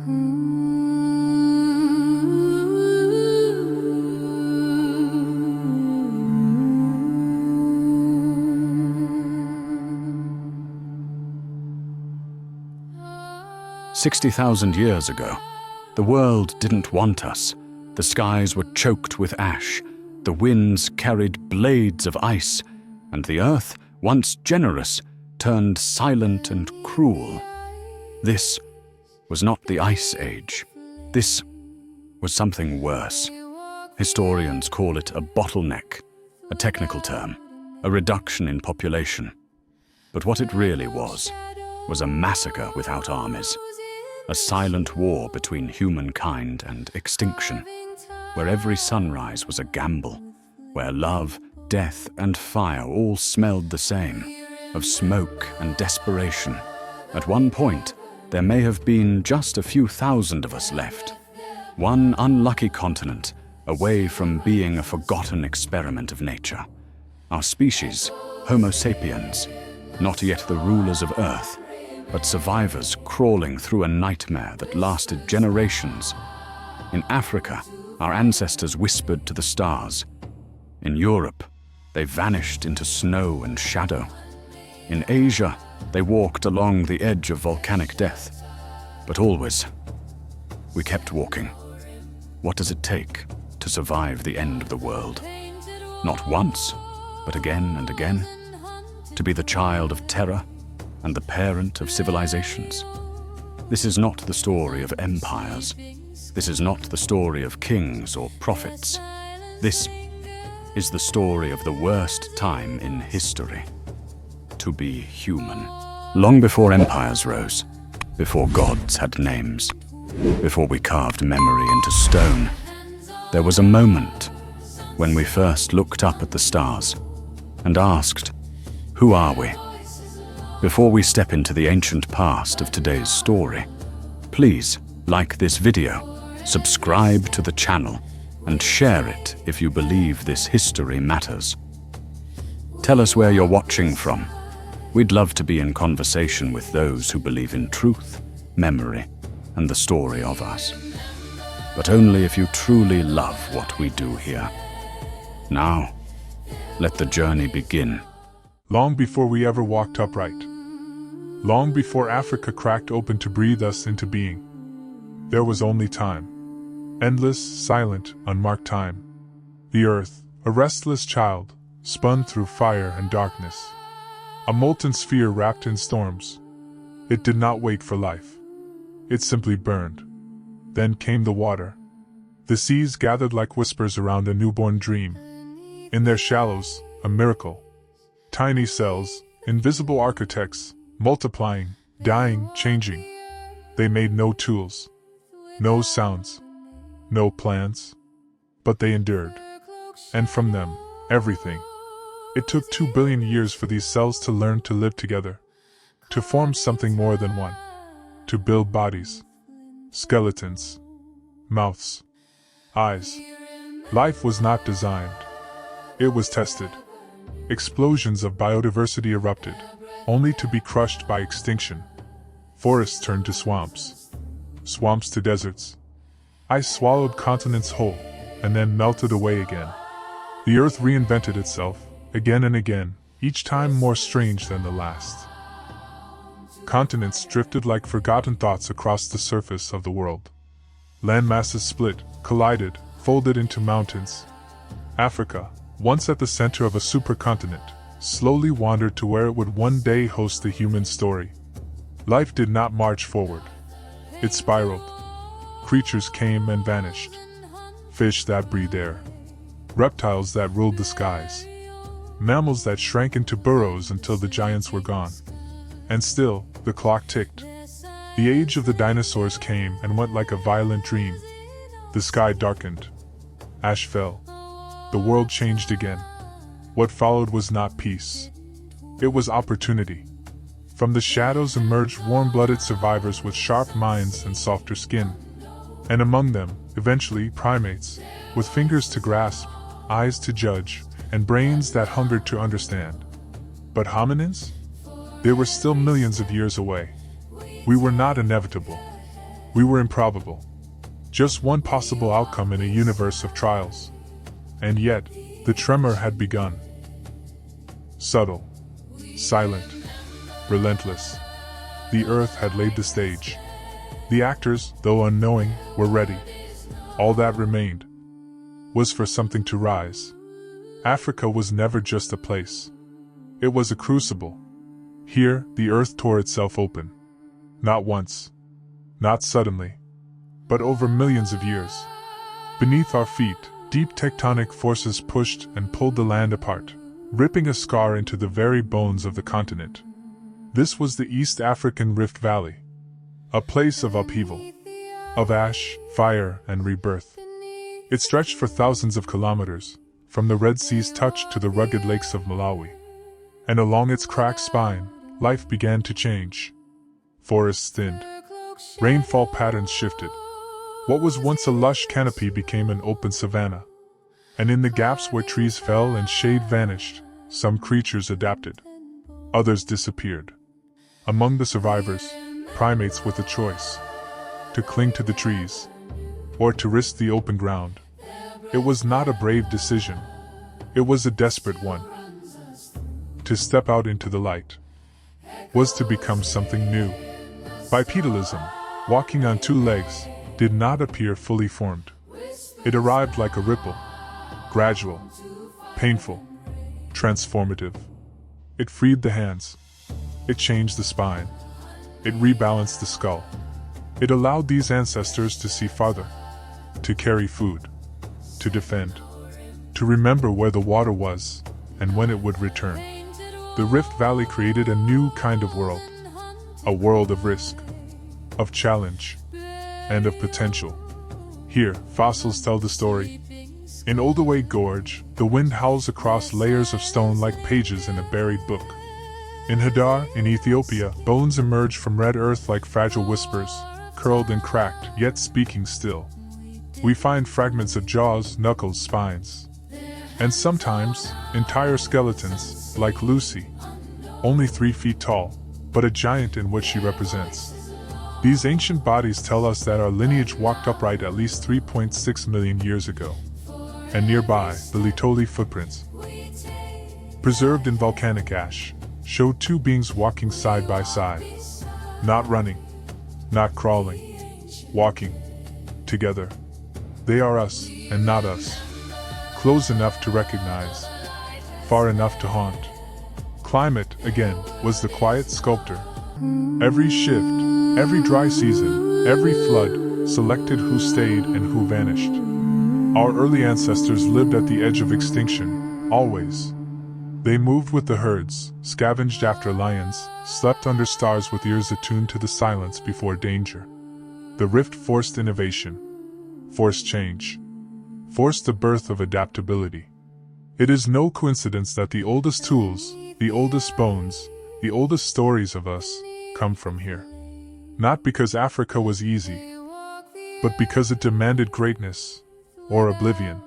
"60,000 years ago, the world didn't want us. The skies were choked with ash, the winds carried blades of ice, and the earth, once generous, turned silent and cruel. This was not the Ice Age. This was something worse. Historians call it a bottleneck, a technical term, a reduction in population. But what it really was a massacre without armies, a silent war between humankind and extinction, where every sunrise was a gamble, where love, death, and fire all smelled the same, of smoke and desperation. At one point, there may have been just a few thousand of us left. One unlucky continent, away from being a forgotten experiment of nature. Our species, Homo sapiens, not yet the rulers of Earth, but survivors crawling through a nightmare that lasted generations. In Africa, our ancestors whispered to the stars. In Europe, they vanished into snow and shadow. In Asia, they walked along the edge of volcanic death. But always, we kept walking. What does it take to survive the end of the world? Not once, but again and again. To be the child of terror and the parent of civilizations. This is not the story of empires. This is not the story of kings or prophets. This is the story of the worst time in history. To be human. Long before empires rose, before gods had names, before we carved memory into stone, there was a moment when we first looked up at the stars and asked, who are we? Before we step into the ancient past of today's story, please like this video, subscribe to the channel, and share it if you believe this history matters. Tell us where you're watching from. We'd love to be in conversation with those who believe in truth, memory, and the story of us. But only if you truly love what we do here. Now, let the journey begin. Long before we ever walked upright. Long before Africa cracked open to breathe us into being. There was only time. Endless, silent, unmarked time. The earth, a restless child, spun through fire and darkness. A molten sphere wrapped in storms. It did not wait for life. It simply burned. Then came the water. The seas gathered like whispers around a newborn dream. In their shallows, a miracle. Tiny cells, invisible architects, multiplying, dying, changing. They made no tools, no sounds, no plans, but they endured. And from them, everything. It took 2 billion years for these cells to learn to live together, to form something more than one, to build bodies, skeletons, mouths, eyes. Life was not designed. It was tested. Explosions of biodiversity erupted, only to be crushed by extinction. Forests turned to swamps, swamps to deserts. Ice swallowed continents whole, and then melted away again. The earth reinvented itself, again and again, each time more strange than the last. Continents drifted like forgotten thoughts across the surface of the world. Land masses split, collided, folded into mountains. Africa, once at the center of a supercontinent, slowly wandered to where it would one day host the human story. Life did not march forward. It spiraled. Creatures came and vanished. Fish that breathed air. Reptiles that ruled the skies. Mammals that shrank into burrows until the giants were gone. And still, the clock ticked. The age of the dinosaurs came and went like a violent dream. The sky darkened. Ash fell. The world changed again. What followed was not peace. It was opportunity. From the shadows emerged warm-blooded survivors with sharp minds and softer skin. And among them, eventually, primates, with fingers to grasp, eyes to judge, and brains that hungered to understand. But hominins? They were still millions of years away. We were not inevitable. We were improbable. Just one possible outcome in a universe of trials. And yet, the tremor had begun. Subtle, silent, relentless. The earth had laid the stage. The actors, though unknowing, were ready. All that remained was for something to rise. Africa was never just a place. It was a crucible. Here, the earth tore itself open. Not once. Not suddenly. But over millions of years. Beneath our feet, deep tectonic forces pushed and pulled the land apart, ripping a scar into the very bones of the continent. This was the East African Rift Valley. A place of upheaval. Of ash, fire, and rebirth. It stretched for thousands of kilometers, from the Red Sea's touch to the rugged lakes of Malawi. And along its cracked spine, life began to change. Forests thinned. Rainfall patterns shifted. What was once a lush canopy became an open savanna. And in the gaps where trees fell and shade vanished, some creatures adapted. Others disappeared. Among the survivors, primates with a choice: to cling to the trees, or to risk the open ground. It was not a brave decision. It was a desperate one. To step out into the light was to become something new. Bipedalism, walking on two legs, did not appear fully formed. It arrived like a ripple, gradual, painful, transformative. It freed the hands. It changed the spine. It rebalanced the skull. It allowed these ancestors to see farther, to carry food, to defend, to remember where the water was and when it would return. The Rift Valley created a new kind of world, a world of risk, of challenge, and of potential. Here, fossils tell the story. In Oldoway Gorge, the wind howls across layers of stone like pages in a buried book. In Hadar, in Ethiopia, bones emerge from red earth like fragile whispers, curled and cracked, yet speaking still. We find fragments of jaws, knuckles, spines. And sometimes, entire skeletons, like Lucy. Only 3 feet tall, but a giant in what she represents. These ancient bodies tell us that our lineage walked upright at least 3.6 million years ago. And nearby, the Litoli footprints, preserved in volcanic ash, show two beings walking side by side. Not running, not crawling, walking, together. They are us, and not us. Close enough to recognize, far enough to haunt. Climate, again, was the quiet sculptor. Every shift, every dry season, every flood, selected who stayed and who vanished. Our early ancestors lived at the edge of extinction, always. They moved with the herds, scavenged after lions, slept under stars with ears attuned to the silence before danger. The rift forced innovation, forced change, forced the birth of adaptability. It is no coincidence that the oldest tools, the oldest bones, the oldest stories of us, come from here. Not because Africa was easy, but because it demanded greatness, or oblivion.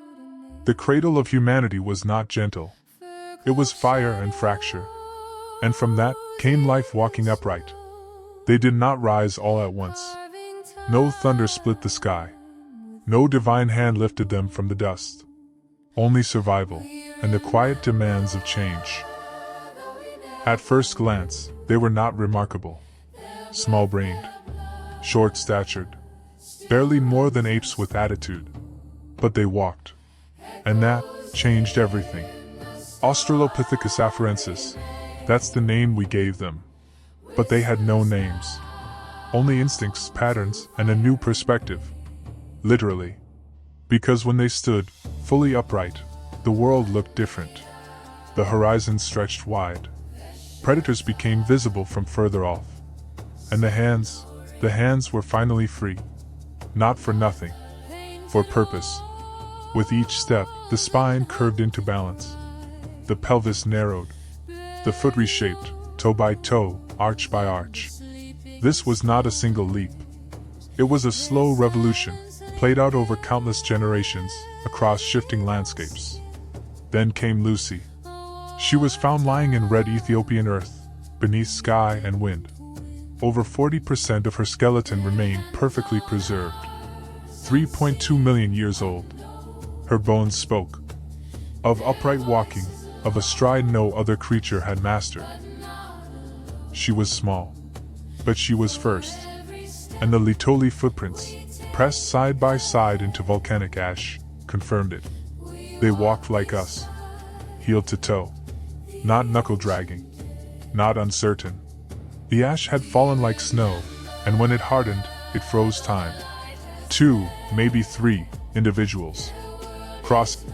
The cradle of humanity was not gentle. It was fire and fracture. And from that came life walking upright. They did not rise all at once. No thunder split the sky. No divine hand lifted them from the dust. Only survival, and the quiet demands of change. At first glance, they were not remarkable. Small-brained, short-statured, barely more than apes with attitude. But they walked. And that changed everything. Australopithecus afarensis, that's the name we gave them. But they had no names. Only instincts, patterns, and a new perspective. Literally. Because when they stood, fully upright, the world looked different. The horizon stretched wide. Predators became visible from further off. And the hands were finally free. Not for nothing. For purpose. With each step, the spine curved into balance. The pelvis narrowed. The foot reshaped, toe by toe, arch by arch. This was not a single leap. It was a slow revolution, played out over countless generations, across shifting landscapes. Then came Lucy. She was found lying in red Ethiopian earth, beneath sky and wind. over 40% of her skeleton remained perfectly preserved. 3.2 million years old. Her bones spoke of upright walking, of a stride no other creature had mastered. She was small, but she was first, and the Litoli footprints, pressed side by side into volcanic ash, confirmed it. They walked like us, heel to toe, not knuckle-dragging, not uncertain. The ash had fallen like snow, and when it hardened, it froze time. 2, maybe 3, individuals crossing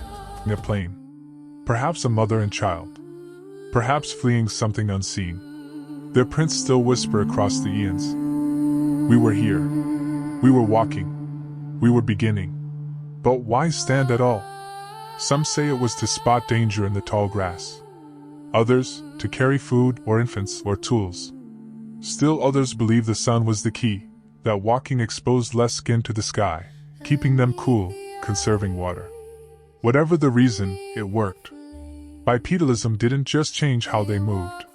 a plain. Perhaps a mother and child. Perhaps fleeing something unseen. Their prints still whisper across the eons. We were here. We were walking. We were beginning. But why stand at all? Some say it was to spot danger in the tall grass. Others, to carry food or infants or tools. Still others believe the sun was the key, that walking exposed less skin to the sky, keeping them cool, conserving water. Whatever the reason, it worked. Bipedalism didn't just change how they moved.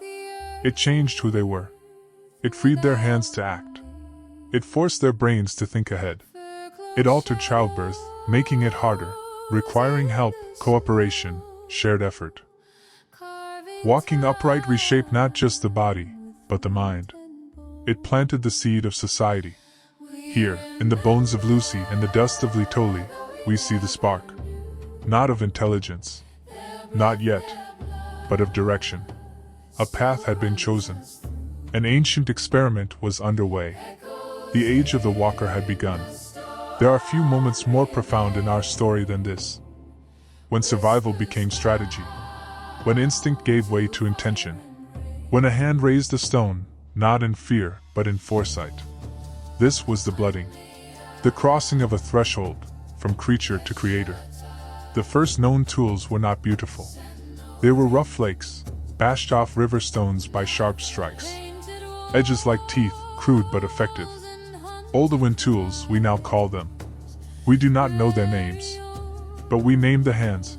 It changed who they were. It freed their hands to act. It forced their brains to think ahead. It altered childbirth, making it harder, requiring help, cooperation, shared effort. Walking upright reshaped not just the body, but the mind. It planted the seed of society. Here, in the bones of Lucy and the dust of Litoli, we see the spark. Not of intelligence. Not yet. But of direction. A path had been chosen. An ancient experiment was underway. The age of the walker had begun. There are few moments more profound in our story than this. When survival became strategy. When instinct gave way to intention. When a hand raised a stone, not in fear, but in foresight. This was the blooding. The crossing of a threshold, from creature to creator. The first known tools were not beautiful. They were rough flakes, bashed off river stones by sharp strikes. Edges like teeth, crude but effective. Oldowan tools, we now call them. We do not know their names. But we name the hands.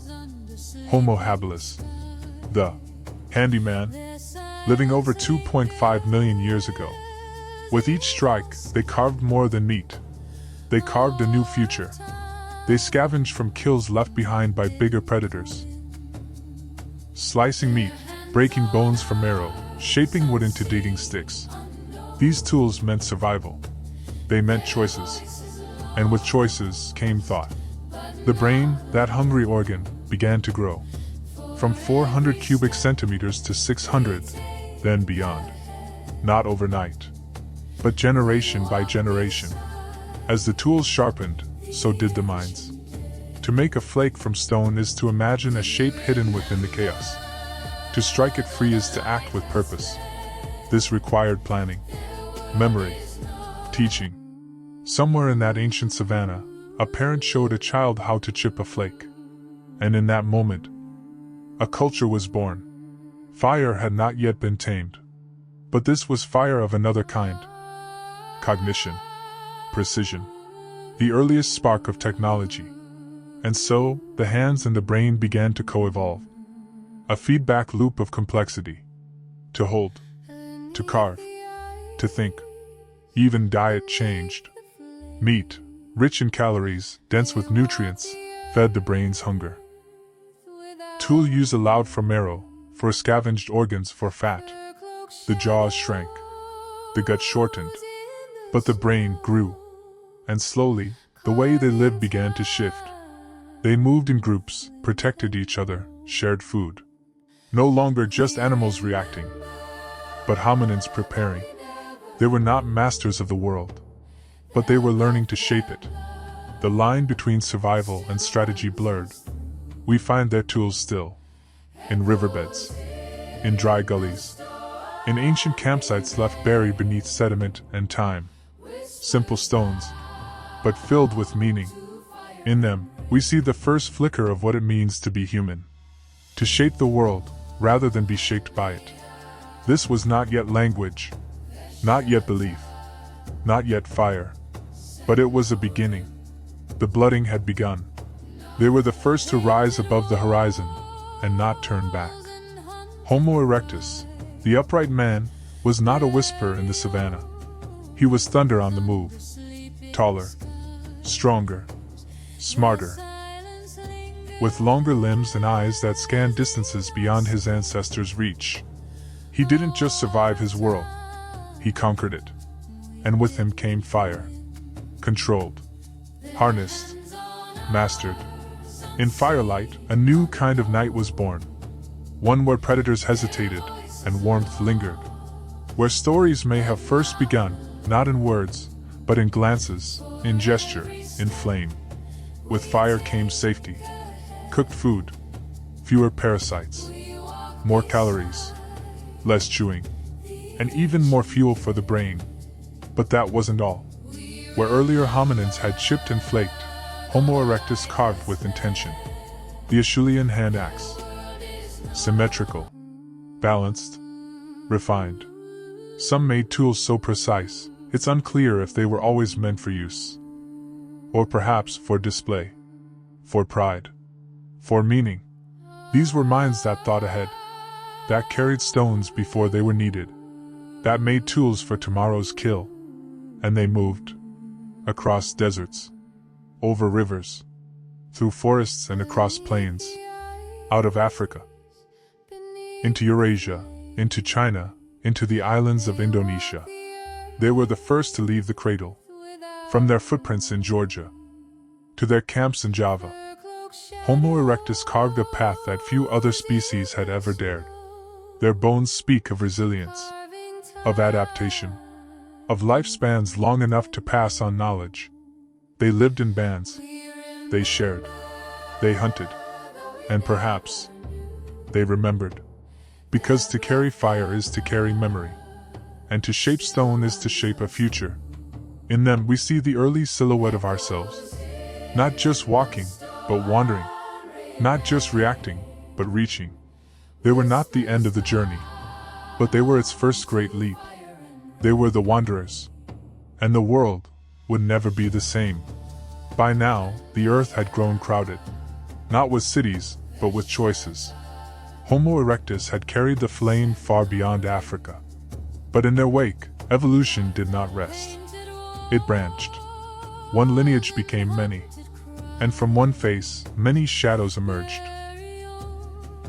Homo habilis. The handyman, living over 2.5 million years ago. With each strike, they carved more than meat. They carved a new future. They scavenged from kills left behind by bigger predators. Slicing meat, breaking bones from marrow, shaping wood into digging sticks. These tools meant survival. They meant choices. And with choices came thought. The brain, that hungry organ, began to grow. From 400 cubic centimeters to 600, then beyond. Not overnight. But generation by generation. As the tools sharpened, so did the minds. To make a flake from stone is to imagine a shape hidden within the chaos. To strike it free is to act with purpose. This required planning, memory, teaching. Somewhere in that ancient savannah, a parent showed a child how to chip a flake. And in that moment, a culture was born. Fire had not yet been tamed. But this was fire of another kind. Cognition. Precision. The earliest spark of technology. And so, the hands and the brain began to co-evolve. A feedback loop of complexity. To hold. To carve. To think. Even diet changed. Meat, rich in calories, dense with nutrients, fed the brain's hunger. Tool use allowed for marrow, for scavenged organs, for fat. The jaws shrank. The gut shortened. But the brain grew. And slowly, the way they lived began to shift. They moved in groups, protected each other, shared food. No longer just animals reacting, but hominins preparing. They were not masters of the world, but they were learning to shape it. The line between survival and strategy blurred. We find their tools still. In riverbeds. In dry gullies. In ancient campsites left buried beneath sediment and time. Simple stones, but filled with meaning. In them, we see the first flicker of what it means to be human. To shape the world, rather than be shaped by it. This was not yet language. Not yet belief. Not yet fire. But it was a beginning. The blooding had begun. They were the first to rise above the horizon, and not turn back. Homo erectus, the upright man, was not a whisper in the savannah. He was thunder on the move. Taller, stronger, smarter, with longer limbs and eyes that scanned distances beyond his ancestors' reach. He didn't just survive his world, he conquered it. And with him came fire. Controlled, harnessed, mastered. In firelight, a new kind of night was born. One where predators hesitated and warmth lingered. Where stories may have first begun, not in words, but in glances, in gesture, in flame. With fire came safety. Cooked food. Fewer parasites. More calories. Less chewing. And even more fuel for the brain. But that wasn't all. Where earlier hominins had chipped and flaked, Homo erectus carved with intention. The Acheulean hand axe. Symmetrical. Balanced. Refined. Some made tools so precise, it's unclear if they were always meant for use. Or perhaps for display. For pride. For meaning. These were minds that thought ahead. That carried stones before they were needed. That made tools for tomorrow's kill. And they moved. Across deserts. Over rivers. Through forests and across plains. Out of Africa. Into Eurasia. Into China. Into the islands of Indonesia. They were the first to leave the cradle. From their footprints in Georgia. To their camps in Java. Homo erectus carved a path that few other species had ever dared. Their bones speak of resilience. Of adaptation. Of lifespans long enough to pass on knowledge. They lived in bands. They shared. They hunted. And perhaps they remembered. Because to carry fire is to carry memory. And to shape stone is to shape a future. In them we see the early silhouette of ourselves. Not just walking, but wandering. Not just reacting, but reaching. They were not the end of the journey, but they were its first great leap. They were the wanderers. And the world would never be the same. By now, the earth had grown crowded. Not with cities, but with choices. Homo erectus had carried the flame far beyond Africa. But in their wake, evolution did not rest. It branched. One lineage became many. And from one face, many shadows emerged.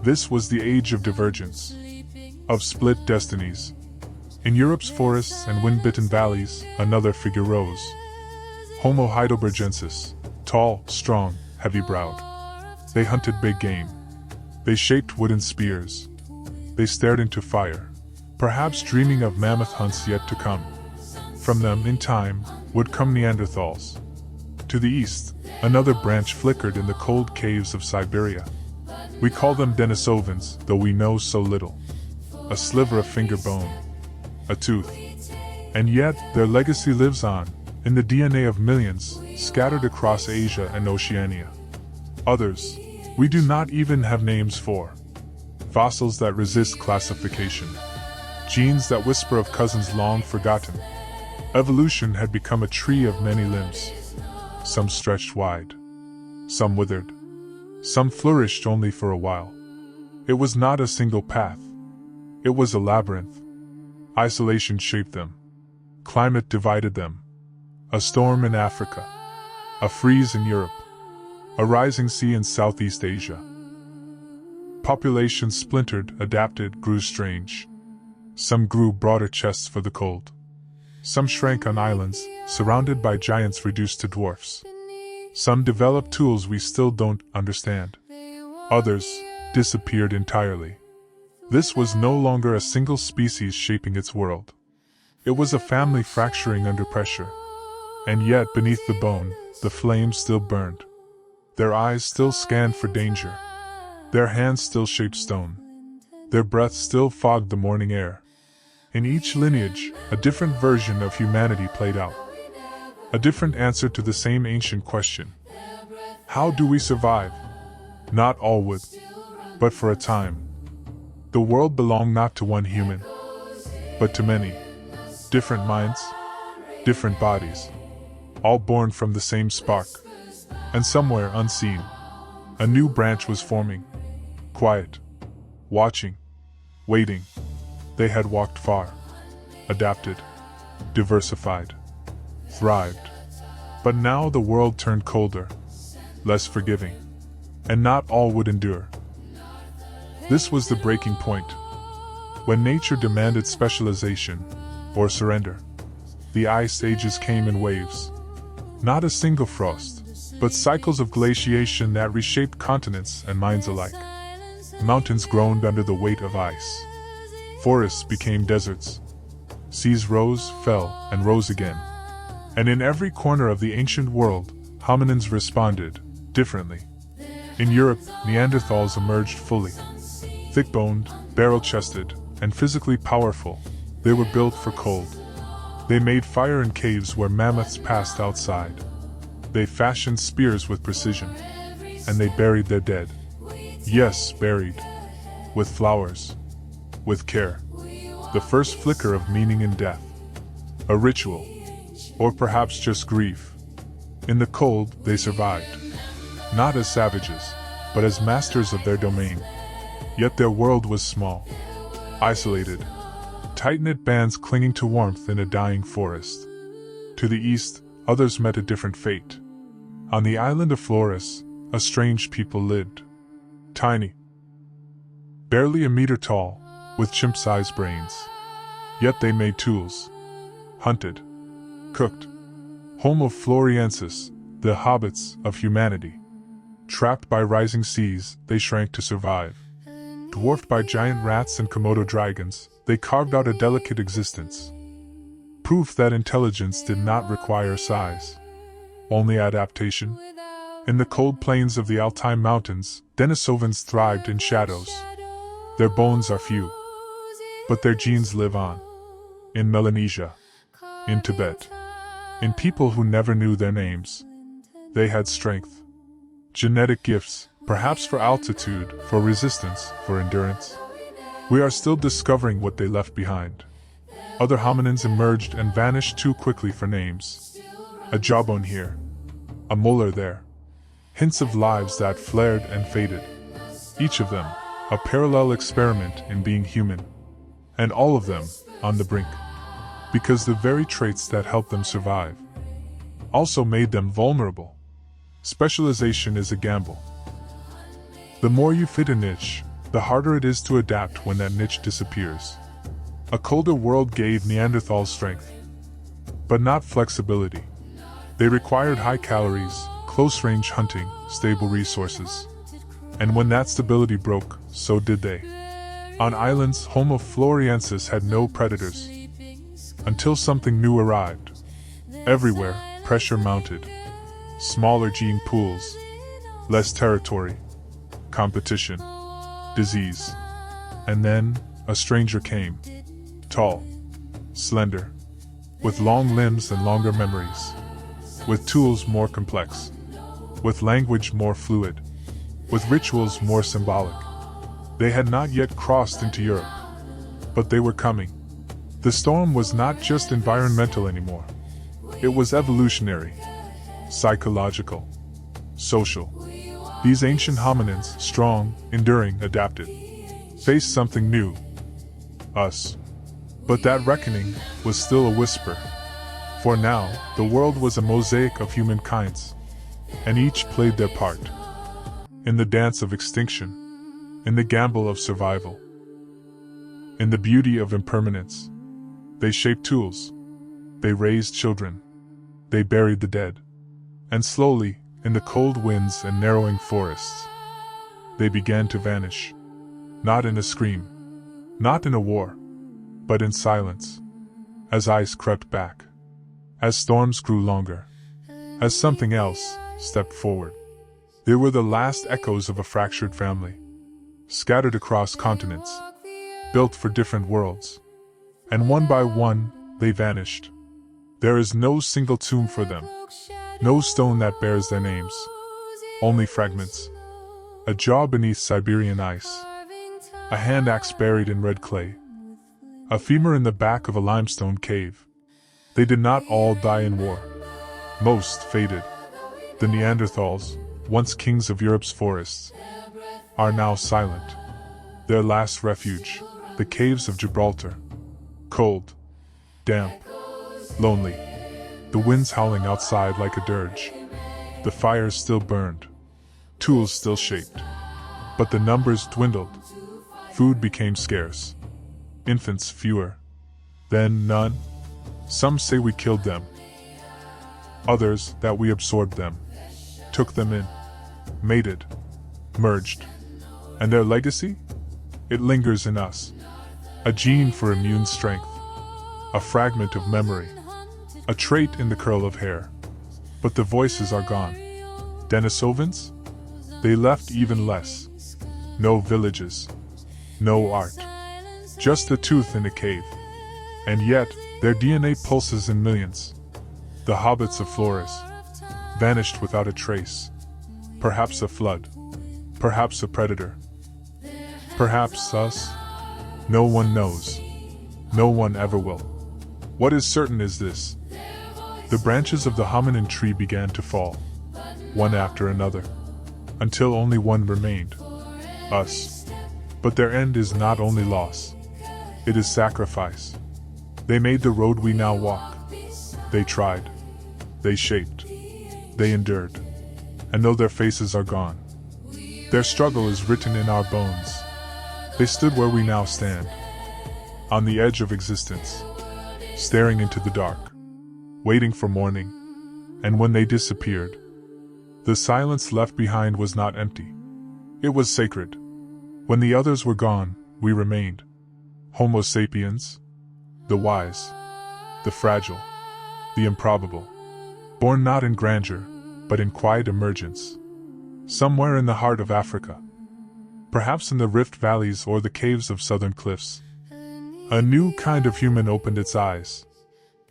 This was the age of divergence. Of split destinies. In Europe's forests and wind-bitten valleys, another figure rose. Homo heidelbergensis, tall, strong, heavy-browed. They hunted big game. They shaped wooden spears. They stared into fire, perhaps dreaming of mammoth hunts yet to come. From them, in time, would come Neanderthals. To the east, another branch flickered in the cold caves of Siberia. We call them Denisovans, though we know so little. A sliver of finger bone. A tooth. And yet, their legacy lives on, in the DNA of millions, scattered across Asia and Oceania. Others, we do not even have names for. Fossils that resist classification. Genes that whisper of cousins long forgotten. Evolution had become a tree of many limbs. Some stretched wide. Some withered. Some flourished only for a while. It was not a single path. It was a labyrinth. Isolation shaped them. Climate divided them. A storm in Africa. A freeze in Europe. A rising sea in Southeast Asia. Populations splintered, adapted, grew strange. Some grew broader chests for the cold. Some shrank on islands, surrounded by giants reduced to dwarfs. Some developed tools we still don't understand. Others disappeared entirely. This was no longer a single species shaping its world. It was a family fracturing under pressure. And yet, beneath the bone, the flame still burned. Their eyes still scanned for danger. Their hands still shaped stone. Their breath still fogged the morning air. In each lineage, a different version of humanity played out. A different answer to the same ancient question. How do we survive? Not all would, but for a time. The world belonged not to one human, but to many. Different minds, different bodies, all born from the same spark. And somewhere unseen, a new branch was forming. Quiet, watching, waiting. They had walked far. adapted, diversified, thrived. But now the world turned colder, less forgiving, and not all would endure. This was the breaking point. When nature demanded specialization or surrender, the ice ages came in waves. Not a single frost, but cycles of glaciation that reshaped continents and minds alike. Mountains groaned under the weight of ice. Forests became deserts. Seas rose, fell, and rose again. And in every corner of the ancient world, hominins responded differently. In Europe, Neanderthals emerged fully. Thick-boned, barrel-chested, and physically powerful, they were built for cold. They made fire in caves where mammoths passed outside. They fashioned spears with precision. And they buried their dead. Yes, buried. With flowers. With care. The first flicker of meaning in death. A ritual. Or perhaps just grief. In the cold, they survived. Not as savages, but as masters of their domain. Yet their world was small. Isolated. Tight-knit bands clinging to warmth in a dying forest. To the east, others met a different fate. On the island of Flores, a strange people lived. Tiny. Barely a meter tall, with chimp-sized brains. Yet they made tools. Hunted. Cooked. Homo floresiensis, the hobbits of humanity. Trapped by rising seas, they shrank to survive. Dwarfed by giant rats and Komodo dragons, they carved out a delicate existence. Proof that intelligence did not require size. Only adaptation. In the cold plains of the Altai Mountains, Denisovans thrived in shadows. Their bones are few. But their genes live on. In Melanesia. In Tibet. In people who never knew their names. They had strength. Genetic gifts, perhaps for altitude, for resistance, for endurance. We are still discovering what they left behind. Other hominins emerged and vanished too quickly for names. A jawbone here. A molar there. Hints of lives that flared and faded. Each of them, a parallel experiment in being human. And all of them, on the brink. Because the very traits that helped them survive also made them vulnerable. Specialization is a gamble. The more you fit a niche, the harder it is to adapt when that niche disappears. A colder world gave Neanderthals strength, but not flexibility. They required high calories, close-range hunting, stable resources. And when that stability broke, so did they. On islands, Homo floresiensis had no predators. Until something new arrived. Everywhere, pressure mounted. Smaller gene pools. Less territory. Competition. Disease. And then, a stranger came. Tall. Slender. With long limbs and longer memories. With tools more complex. With language more fluid. With rituals more symbolic. They had not yet crossed into Europe. But they were coming. The storm was not just environmental anymore. It was evolutionary. Psychological. Social. These ancient hominins, strong, enduring, adapted, faced something new. Us. But that reckoning was still a whisper. For now, the world was a mosaic of humankinds. And each played their part. In the dance of extinction. In the gamble of survival. In the beauty of impermanence. They shaped tools. They raised children. They buried the dead. And slowly, in the cold winds and narrowing forests, they began to vanish. Not in a scream. Not in a war. But in silence. As ice crept back. As storms grew longer. As something else stepped forward. They were the last echoes of a fractured family. Scattered across continents. Built for different worlds. And one by one, they vanished. There is no single tomb for them. No stone that bears their names. Only fragments. A jaw beneath Siberian ice. A hand axe buried in red clay. A femur in the back of a limestone cave. They did not all die in war. Most faded. The Neanderthals, once kings of Europe's forests, are now silent. Their last refuge, the caves of Gibraltar. Cold. damp, lonely. The winds howling outside like a dirge. The fires still burned. Tools still shaped. But the numbers dwindled. Food became scarce. Infants fewer. Then none. Some say we killed them. Others that we absorbed them. Took them in. Mated. Merged. And their legacy? It lingers in us. A gene for immune strength. A fragment of memory. A trait in the curl of hair. But the voices are gone. Denisovans? They left even less. No villages. No art. Just a tooth in a cave. And yet, their DNA pulses in millions. The hobbits of Flores. Vanished without a trace. Perhaps a flood. Perhaps a predator. Perhaps us. No one knows. No one ever will. What is certain is this. The branches of the hominin tree began to fall, one after another, until only one remained. Us. But their end is not only loss. It is sacrifice. They made the road we now walk. They tried. They shaped. They endured. And though their faces are gone, their struggle is written in our bones. They stood where we now stand, on the edge of existence, staring into the dark, waiting for morning. And when they disappeared, the silence left behind was not empty. It was sacred. When the others were gone, we remained. Homo sapiens, the wise, the fragile, the improbable, born not in grandeur, but in quiet emergence. Somewhere in the heart of Africa, perhaps in the rift valleys or the caves of southern cliffs, a new kind of human opened its eyes.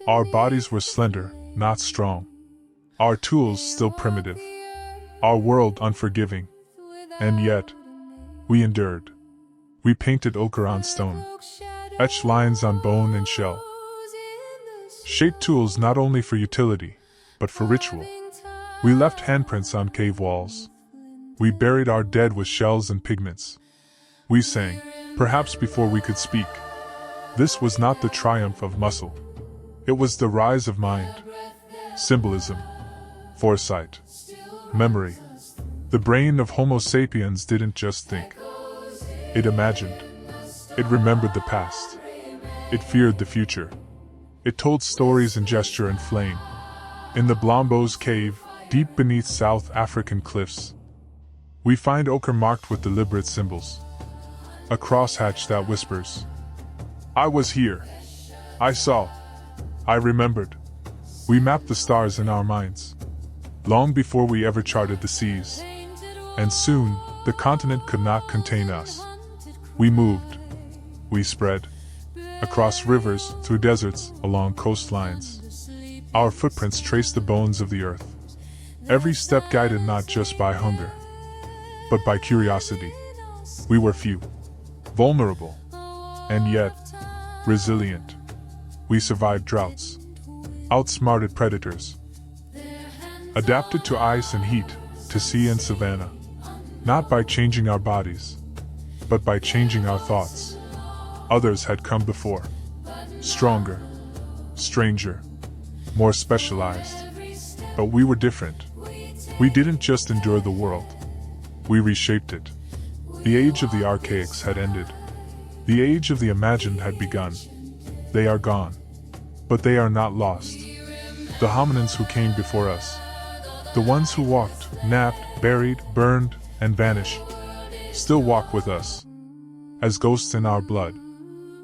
Our bodies were slender, not strong. Our tools still primitive. Our world unforgiving. And yet, we endured. We painted ochre on stone, etched lines on bone and shell, shaped tools not only for utility, but for ritual. We left handprints on cave walls. We buried our dead with shells and pigments. We sang, perhaps before we could speak. This was not the triumph of muscle. It was the rise of mind, symbolism, foresight, memory. The brain of Homo sapiens didn't just think. It imagined. It remembered the past. It feared the future. It told stories in gesture and flame. In the Blombos cave, deep beneath South African cliffs, we find ochre marked with deliberate symbols. A crosshatch that whispers, I was here. I saw. I remembered. We mapped the stars in our minds, long before we ever charted the seas. And soon, the continent could not contain us. We moved. We spread. Across rivers, through deserts, along coastlines. Our footprints traced the bones of the earth. Every step guided not just by hunger, but by curiosity. We were few, vulnerable, and yet resilient. We survived droughts, outsmarted predators, adapted to ice and heat, to sea and savanna, not by changing our bodies, but by changing our thoughts. Others had come before, stronger, stranger, more specialized. But we were different. We didn't just endure the world. We reshaped it. The age of the archaics had ended. The age of the imagined had begun. They are gone. But they are not lost. The hominins who came before us, the ones who walked, napped, buried, burned, and vanished, still walk with us, as ghosts in our blood.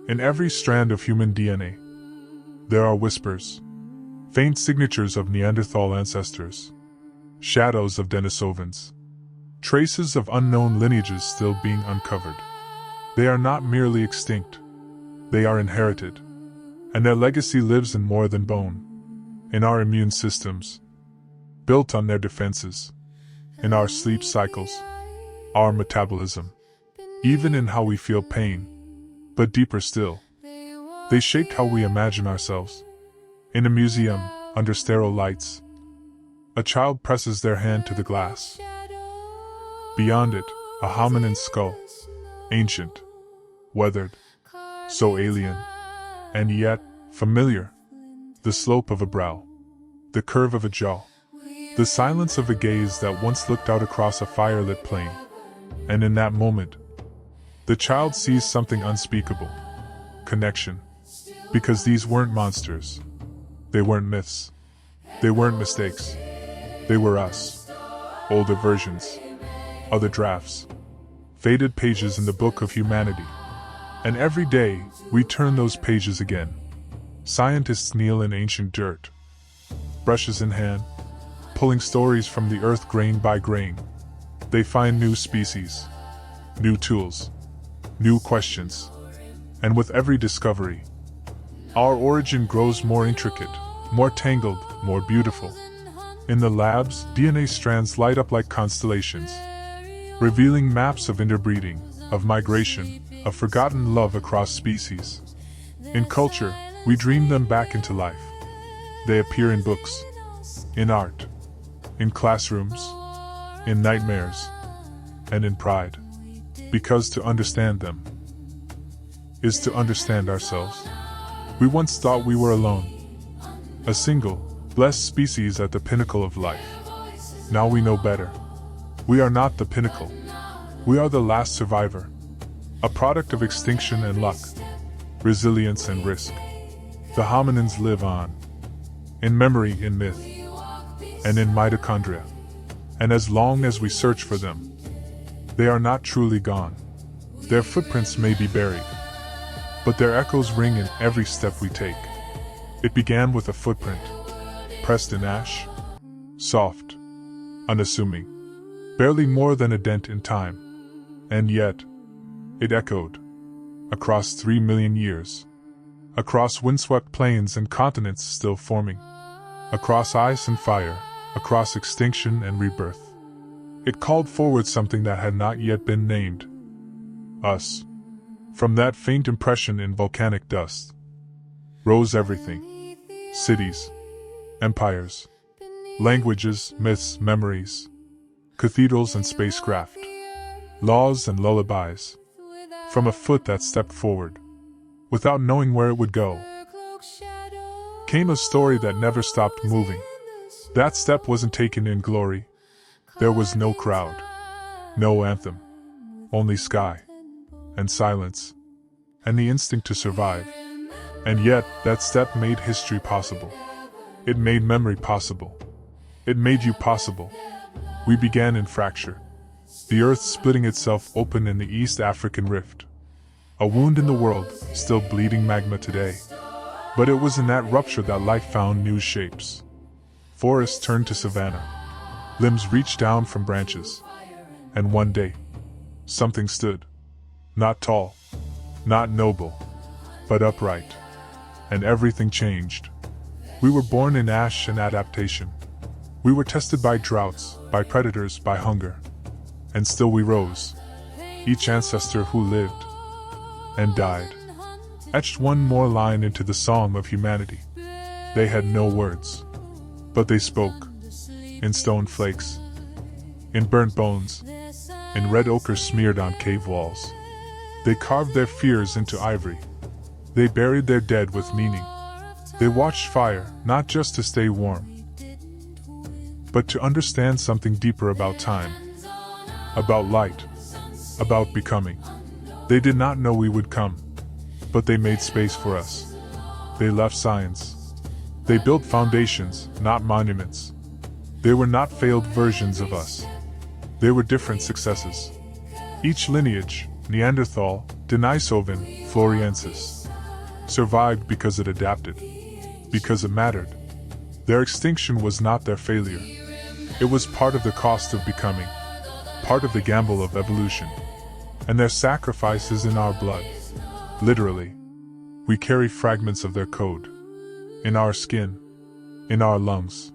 In every strand of human DNA, there are whispers, faint signatures of Neanderthal ancestors, shadows of Denisovans, traces of unknown lineages still being uncovered. They are not merely extinct, they are inherited, and their legacy lives in more than bone, in our immune systems, built on their defenses, in our sleep cycles, our metabolism, even in how we feel pain. But deeper still, they shaped how we imagine ourselves. In a museum, under sterile lights, a child presses their hand to the glass. Beyond it, a hominin skull, ancient, weathered, so alien, and yet familiar. The slope of a brow, the curve of a jaw, the silence of a gaze that once looked out across a firelit plain. And in that moment, the child sees something unspeakable. Connection. Because these weren't monsters. They weren't myths. They weren't mistakes. They were us. Older versions. Other drafts. Faded pages in the book of humanity. And every day, we turn those pages again. Scientists kneel in ancient dirt, brushes in hand, pulling stories from the earth grain by grain. They find new species, new tools, new questions. And with every discovery, our origin grows more intricate, more tangled, more beautiful. In the labs, DNA strands light up like constellations, revealing maps of interbreeding, of migration, of forgotten love across species. In culture, we dream them back into life. They appear in books, in art, in classrooms, in nightmares, and in pride. Because to understand them is to understand ourselves. We once thought we were alone, a single, blessed species at the pinnacle of life. Now we know better. We are not the pinnacle. We are the last survivor, a product of extinction and luck, resilience and risk. The hominins live on, in memory, in myth, and in mitochondria. And as long as we search for them, they are not truly gone. Their footprints may be buried, but their echoes ring in every step we take. It began with a footprint, pressed in ash, soft, unassuming, barely more than a dent in time. And yet, it echoed, across 3 million years, across windswept plains and continents still forming, across ice and fire, across extinction and rebirth. It called forward something that had not yet been named. Us. From that faint impression in volcanic dust rose everything. Cities, empires, languages, myths, memories, cathedrals and spacecraft, laws and lullabies. From a foot that stepped forward, without knowing where it would go, came a story that never stopped moving. That step wasn't taken in glory. There was no crowd, no anthem, only sky, and silence, and the instinct to survive. And yet, that step made history possible. It made memory possible. It made you possible. We began in fracture, the earth splitting itself open in the East African rift. A wound in the world, still bleeding magma today. But it was in that rupture that life found new shapes. Forests turned to savanna. Limbs reached down from branches. And one day, something stood. Not tall, not noble, but upright. And everything changed. We were born in ash and adaptation. We were tested by droughts, by predators, by hunger. And still we rose. Each ancestor who lived and died etched one more line into the song of humanity. They had no words, but they spoke. In stone flakes, in burnt bones, in red ochre smeared on cave walls. They carved their fears into ivory. They buried their dead with meaning. They watched fire, not just to stay warm, but to understand something deeper about time, about light, about becoming. They did not know we would come, but they made space for us. They left signs. They built foundations, not monuments. They were not failed versions of us. They were different successes. Each lineage, Neanderthal, Denisovan, Floresiensis, survived because it adapted, because it mattered. Their extinction was not their failure. It was part of the cost of becoming, part of the gamble of evolution. And their sacrifice is in our blood. Literally, we carry fragments of their code. In our skin, in our lungs,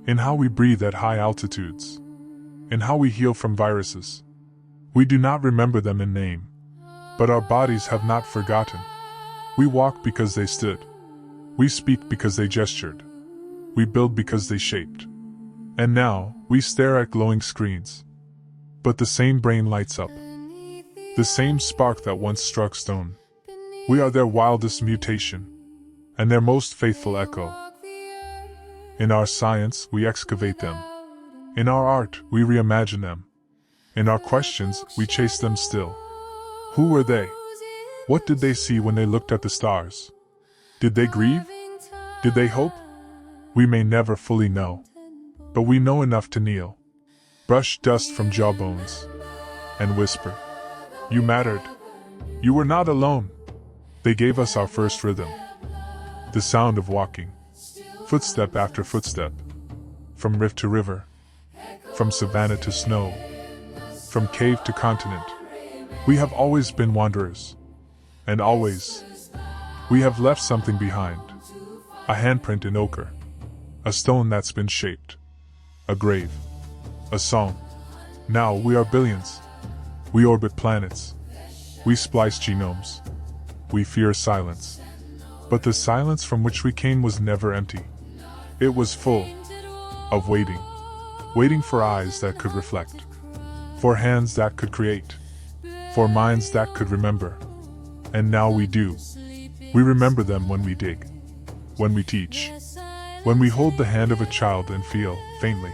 in how we breathe at high altitudes, in how we heal from viruses. We do not remember them in name, but our bodies have not forgotten. We walk because they stood. We speak because they gestured. We build because they shaped. And now, we stare at glowing screens. But the same brain lights up. The same spark that once struck stone. We are their wildest mutation. and their most faithful echo. In our science, we excavate them. In our art, we reimagine them. In our questions, we chase them still. Who were they? What did they see when they looked at the stars? Did they grieve? Did they hope? We may never fully know. But we know enough to kneel, brush dust from jawbones, and whisper, "You mattered. You were not alone." They gave us our first rhythm. The sound of walking, footstep after footstep, from rift to river, from savanna to snow, from cave to continent. We have always been wanderers. And always, we have left something behind. A handprint in ochre, a stone that's been shaped, a grave, a song. Now we are billions. We orbit planets. We splice genomes. We fear silence. But the silence from which we came was never empty. It was full of waiting. Waiting for eyes that could reflect, for hands that could create, for minds that could remember. And now we do. We remember them when we dig, when we teach, when we hold the hand of a child and feel, faintly,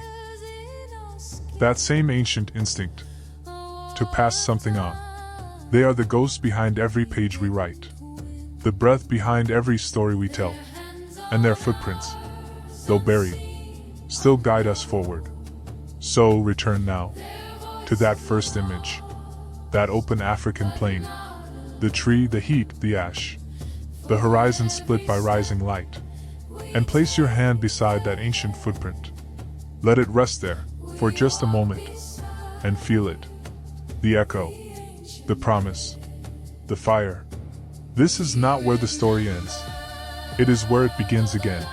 that same ancient instinct to pass something on. They are the ghosts behind every page we write, the breath behind every story we tell, and their footprints, though buried, still guide us forward. So return now to that first image, that open African plain, the tree, the heat, the ash, the horizon split by rising light, and place your hand beside that ancient footprint. Let it rest there for just a moment, and feel it. The echo, the promise, the fire. This is not where the story ends. It is where it begins again.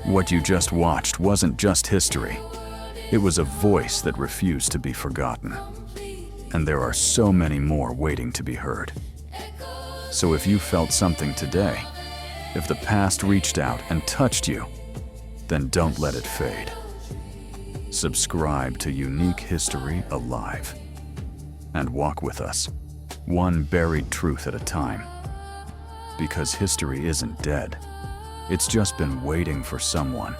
What you just watched wasn't just history. It was a voice that refused to be forgotten. And there are so many more waiting to be heard. So if you felt something today, if the past reached out and touched you, then don't let it fade. Subscribe to Unique History Alive and walk with us, one buried truth at a time. Because history isn't dead. It's just been waiting for someone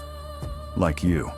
like you.